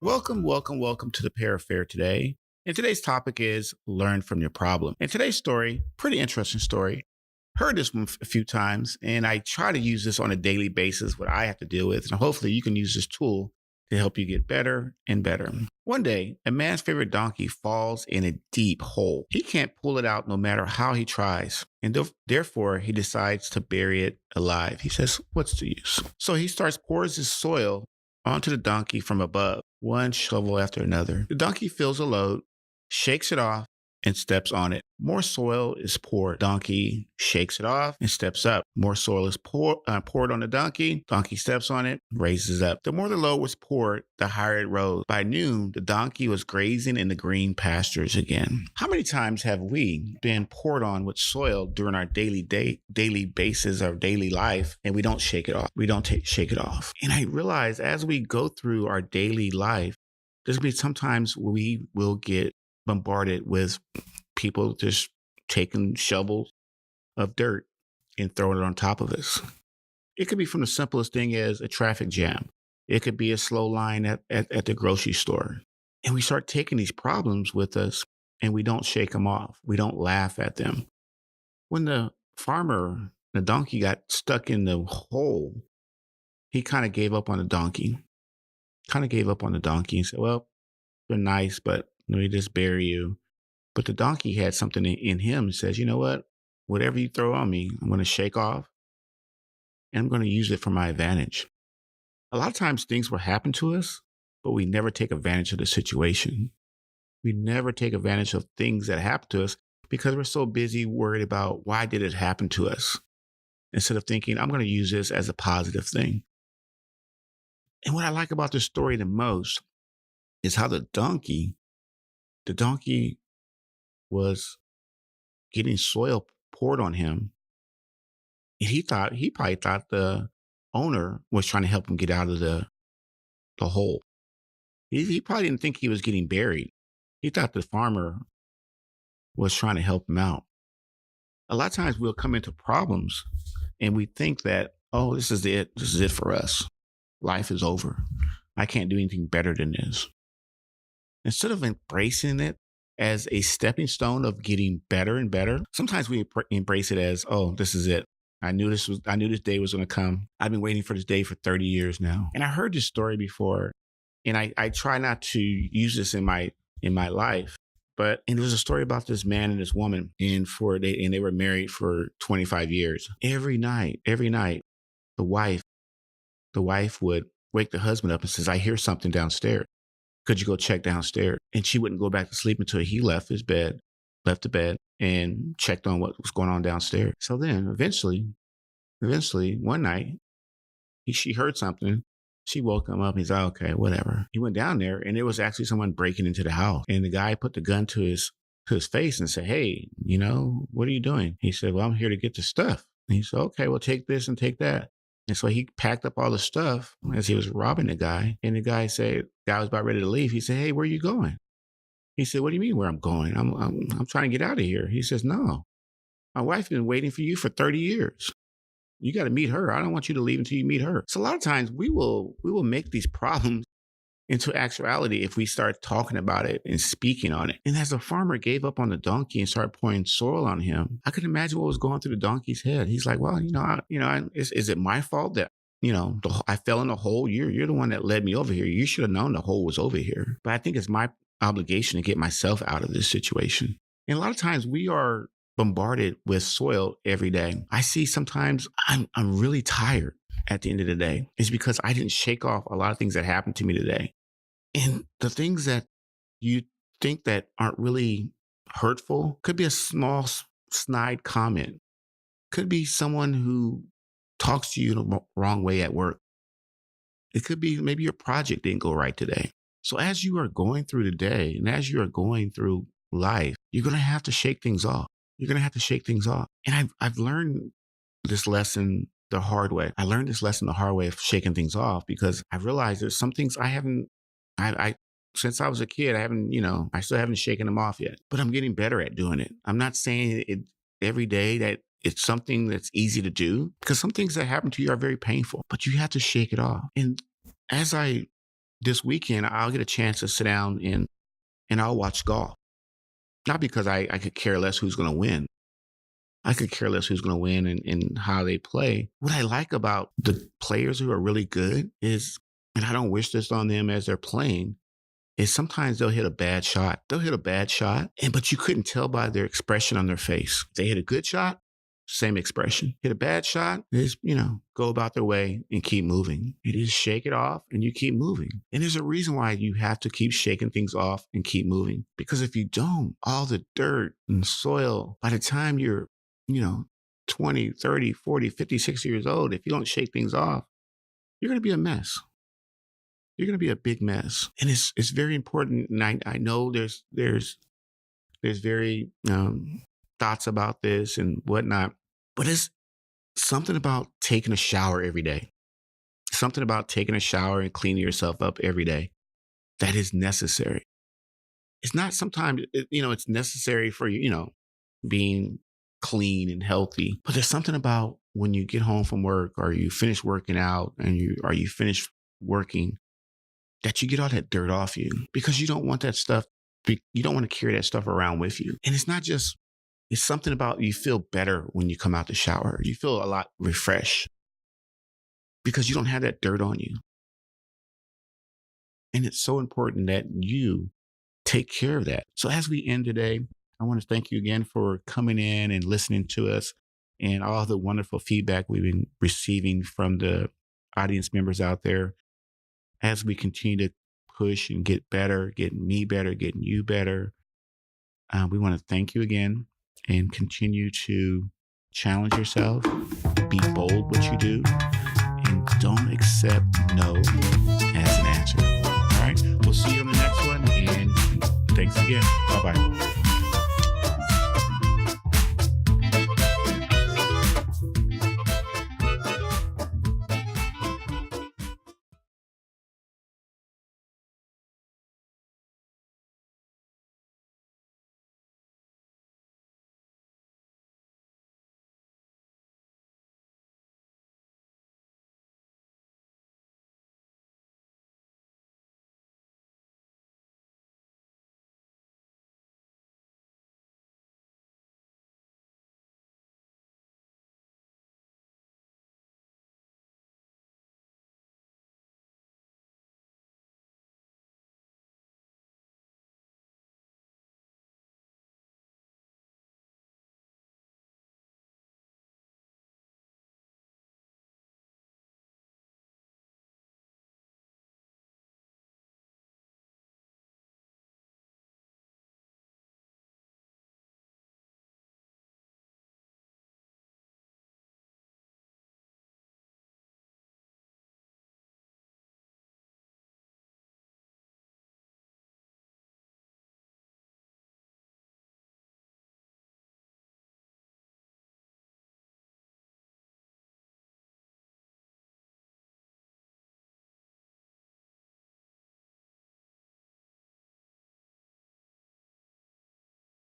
Welcome to the Pair Affair today. And today's topic is learn from your problem. And today's story, pretty interesting story. Heard this one a few times, and I try to use this on a daily basis, what I have to deal with. And hopefully you can use this tool to help you get better and better. One day, a man's favorite donkey falls in a deep hole. He can't pull it out no matter how he tries. And therefore, he decides to bury it alive. He says, what's the use? So he starts pours his soil onto the donkey from above, one shovel after another. The donkey feels a load, shakes it off, and steps on it. More soil is poured. Donkey shakes it off and steps up. More soil is poured on the donkey. Donkey steps on it, raises up. The more the load was poured, the higher it rose. By noon, the donkey was grazing in the green pastures again. How many times have we been poured on with soil during our daily basis, our daily life, and we don't shake it off? We don't shake it off. And I realize as we go through our daily life, there's going to be sometimes we will get bombarded with people just taking shovels of dirt and throwing it on top of us. It could be from the simplest thing as a traffic jam. It could be a slow line at the grocery store. And we start taking these problems with us and we don't shake them off. We don't laugh at them. When the donkey got stuck in the hole, he kind of gave up on the donkey. And said, well, you're nice, but let me just bury you. But the donkey had something in him that says, you know what? Whatever you throw on me, I'm going to shake off and I'm going to use it for my advantage. A lot of times things will happen to us, but we never take advantage of the situation. We never take advantage of things that happen to us because we're so busy worried about why did it happen to us? Instead of thinking, I'm going to use this as a positive thing. And what I like about this story the most is how the donkey was getting soil poured on him. And he probably thought the owner was trying to help him get out of the hole. He probably didn't think he was getting buried. He thought the farmer was trying to help him out. A lot of times we'll come into problems and we think that, oh, this is it. This is it for us. Life is over. I can't do anything better than this. Instead of embracing it as a stepping stone of getting better and better, sometimes we embrace it as, oh, this is it. I knew this day was going to come. I've been waiting for this day for 30 years now. And I heard this story before, and I try not to use this in my life, and it was a story about this man and this woman, and they were married for 25 years. Every night, the wife would wake the husband up and says, I hear something downstairs. Could you go check downstairs? And she wouldn't go back to sleep until he left the bed and checked on what was going on downstairs. So then eventually one night, she heard something. She woke him up. He's like, okay, whatever. He went down there and there was actually someone breaking into the house. And the guy put the gun to his face and said, hey, what are you doing? He said, well, I'm here to get the stuff. And he said, okay, well, take this and take that. And so he packed up all the stuff as he was robbing the guy. And the guy was about ready to leave. He said, hey, where are you going? He said, what do you mean where I'm going? I'm trying to get out of here. He says, no, my wife's been waiting for you for 30 years. You got to meet her. I don't want you to leave until you meet her. So a lot of times we will make these problems into actuality if we start talking about it and speaking on it. And as the farmer gave up on the donkey and started pouring soil on him, I could imagine what was going through the donkey's head. He's like, well, is it my fault that, I fell in the hole? You're the one that led me over here. You should have known the hole was over here. But I think it's my obligation to get myself out of this situation. And a lot of times we are bombarded with soil every day. I see sometimes I'm really tired at the end of the day. It's because I didn't shake off a lot of things that happened to me today. And the things that you think that aren't really hurtful could be a small snide comment. Could be someone who talks to you in the wrong way at work. It could be maybe your project didn't go right today. So as you are going through the day and as you are going through life, you're going to have to shake things off. And I've learned this lesson the hard way. I learned this lesson the hard way of shaking things off because I realized there's some things I since I was a kid, I still haven't shaken them off yet, but I'm getting better at doing it. I'm not saying it every day that it's something that's easy to do because some things that happen to you are very painful, but you have to shake it off. And as I this weekend, I'll get a chance to sit down and I'll watch golf. Not because I could care less who's going to win. I could care less who's going to win and how they play. What I like about the players who are really good is, and I don't wish this on them as they're playing, is sometimes they'll hit a bad shot. They'll hit a bad shot, but you couldn't tell by their expression on their face. If they hit a good shot, same expression. Hit a bad shot, is, go about their way and keep moving. It is shake it off and you keep moving. And there's a reason why you have to keep shaking things off and keep moving. Because if you don't, all the dirt and soil, by the time you're, 20, 30, 40, 50, 60 years old, if you don't shake things off, you're going to be a mess. You're going to be a big mess. And it's very important. And I know there's very thoughts about this and whatnot, but it's something about taking a shower every day. Something about taking a shower and cleaning yourself up every day that is necessary. It's not sometimes, it's necessary for you, being clean and healthy, but there's something about when you get home from work or you finish working out and you finish working, that you get all that dirt off you, because you don't want that stuff. You don't want to carry that stuff around with you. And it's something about, you feel better when you come out the shower. You feel a lot refreshed because you don't have that dirt on you. And it's so important that you take care of that. So as we end today, I want to thank you again for coming in and listening to us and all the wonderful feedback we've been receiving from the audience members out there. As we continue to push and get better, getting me better, getting you better, we want to thank you again and continue to challenge yourself, be bold what you do, and don't accept no as an answer. All right, we'll see you on the next one, and thanks again. Bye-bye.